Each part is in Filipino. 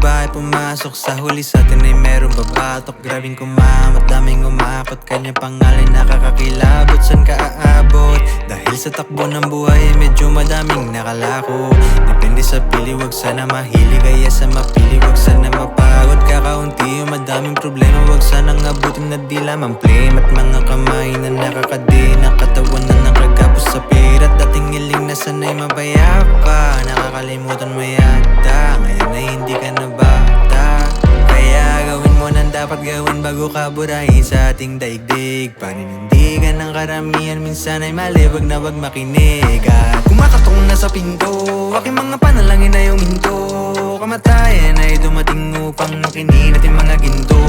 bahay pumasok, sa huli sa atin ay merong babatok. Grabing kumamat, daming umakot, kanya pangalan nakakakilabot. San ka aabot? Dahil sa takbo ng buhay ay medyo madaming nakalako. Depende sa pili, wag sana mahili, kaya sa mapili wag sana mapagod. Kakaunti o madaming problema, wag sanang abutin na di lamang flame. At mga kamay na nakakadina, katawan na nakagapos sa pirat. Dating iling na sanay mapayapa, nakakalimutan mo yata, ngayon ay hindi ka na bata. Kaya gawin mo nang dapat gawin bago ka burahin sa ating daigdig. Paninindigan ng karamihan, minsan ay mali, wag na wag makinig. At kumakatong na sa pinto, aking mga panalangin ay uminto. Kamatayan ay dumating upang makinin at yung mga ginto.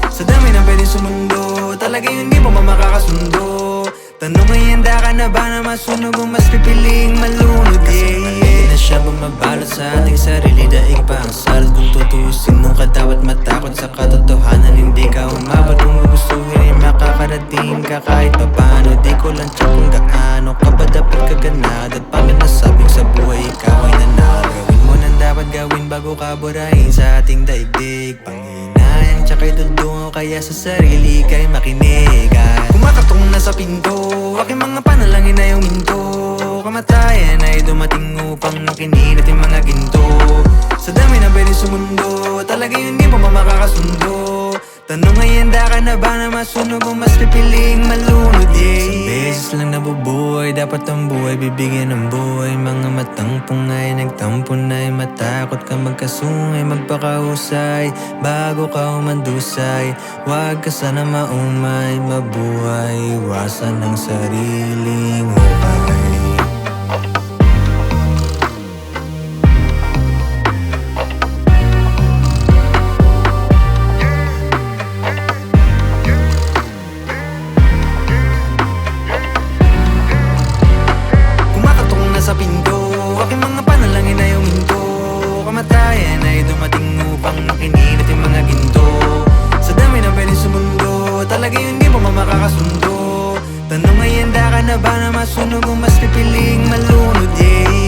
Sa dami ng pwedeng sumundo, talaga hindi mo makakasundo. Tanong ay handa ka na ba na masunog o mas pipiling malunod? Kasi mali na siya bumabalot sa ating sarili, daig pa ang salot. Kung tutusin nung ka dapat matakot sa katotohanan, hindi ka umabot. Kung gugustuhin ay makakarating ka kahit pa paano. Di ko lang tsak kung gaano ka ba dapat kaganad. At pamit na sabing sa buhay ikaw ay nanalo. Gawin mo nang dapat gawin bago ka burahin sa ating daigdig. Panghinayang tsaka'y dudungo, kaya sa sarili kay makinig. At kumakatong na sa pinto, aking mga panalangin ay uminto. Kamatayan ay dumating upang makinin at yung mga ginto. Sa dami na pwedeng sumundo, talaga hindi mo makakasundo. Tanong ay handa ka na ba na masunog o mas pipiling malunod? Isang beses lang nabubuhay, dapat ang buhay bibigyan ng buhay. Mga matang pungay, nagtampo na'y matakot ka magkasungay. Magpakahusay bago ka umandusay, wag ka sana maumay. Mabuhay, iwasan ang sariling hukay. Sa pinto, aking mga panalangin ay uminto. Kamatayan ay dumating upang makinin at yung mga ginto. Sa dami na pwedeng sumundo, talaga hindi mo makakasundo. Tanong ay handa ka na ba na masunog o mas pipiling malunod? Yeah.